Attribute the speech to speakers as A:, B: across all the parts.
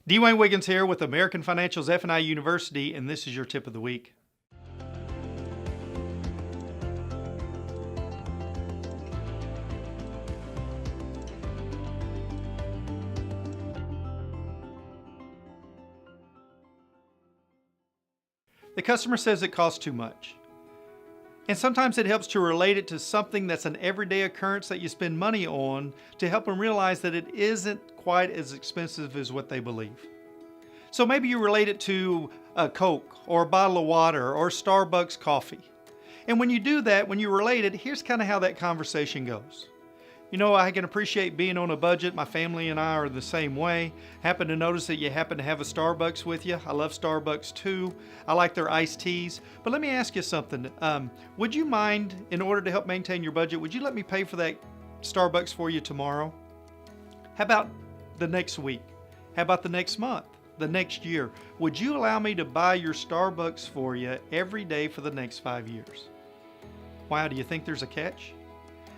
A: Dwayne Wiggins here with American Financial's F&I University, and this is your tip of the week. The customer says it costs too much. And sometimes it helps to relate it to something that's an everyday occurrence that you spend money on to help them realize that it isn't quite as expensive as what they believe. So maybe you relate it to a Coke or a bottle of water or Starbucks coffee. And when you do that, when you relate it, here's kind of how that conversation goes. You know, I can appreciate being on a budget. My family and I are the same way. Happen to notice that you happen to have a Starbucks with you. I love Starbucks too. I like their iced teas. But let me ask you something. Would you mind, in order to help maintain your budget, would you let me pay for that Starbucks for you tomorrow? How about the next week? How about the next month? The next year? Would you allow me to buy your Starbucks for you every day for the next 5 years? Wow, do you think there's a catch?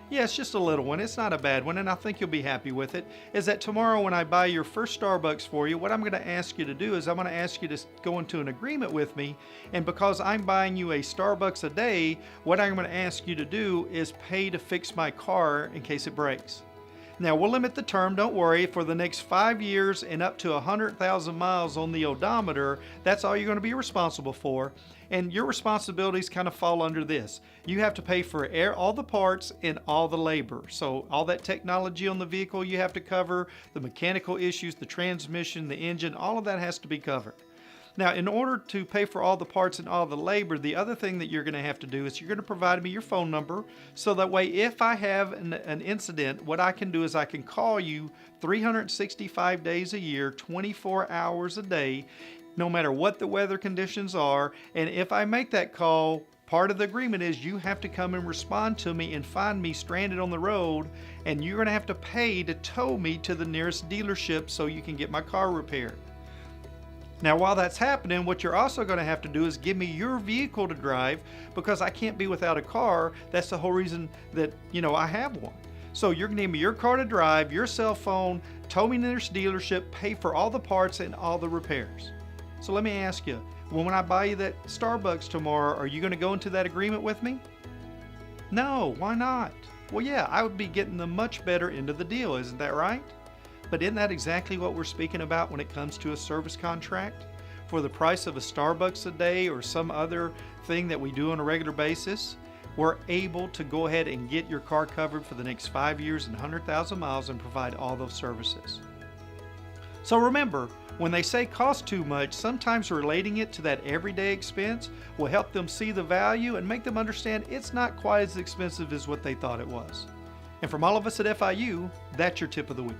A: Yeah, it's just a little one. It's not a bad one, and I think you'll be happy with it. Is that tomorrow when I buy your first Starbucks for you, what I'm going to ask you to do is I'm going to ask you to go into an agreement with me, and because I'm buying you a Starbucks a day, what I'm going to ask you to do is pay to fix my car in case it breaks. Now, we'll limit the term, don't worry, for the next 5 years and up to 100,000 miles on the odometer. That's all you're going to be responsible for. And your responsibilities kind of fall under this. You have to pay for all the parts and all the labor. So all that technology on the vehicle you have to cover, the mechanical issues, the transmission, the engine, all of that has to be covered. Now, in order to pay for all the parts and all the labor, the other thing that you're going to have to do is you're going to provide me your phone number, so that way if I have an incident, what I can do is I can call you 365 days a year, 24 hours a day, no matter what the weather conditions are. And if I make that call, part of the agreement is you have to come and respond to me and find me stranded on the road, and you're going to have to pay to tow me to the nearest dealership so you can get my car repaired. Now, while that's happening, what you're also going to have to do is give me your vehicle to drive, because I can't be without a car. That's the whole reason that, I have one. So you're going to give me your car to drive, your cell phone, tow me to the nearest dealership, pay for all the parts and all the repairs. So let me ask you, when I buy you that Starbucks tomorrow, are you going to go into that agreement with me? No, why not? Well, yeah, I would be getting the much better end of the deal, isn't that right? But isn't that exactly what we're speaking about when it comes to a service contract? For the price of a Starbucks a day or some other thing that we do on a regular basis, we're able to go ahead and get your car covered for the next 5 years and 100,000 miles and provide all those services. So remember, when they say cost too much, sometimes relating it to that everyday expense will help them see the value and make them understand it's not quite as expensive as what they thought it was. And from all of us at FIU, that's your tip of the week.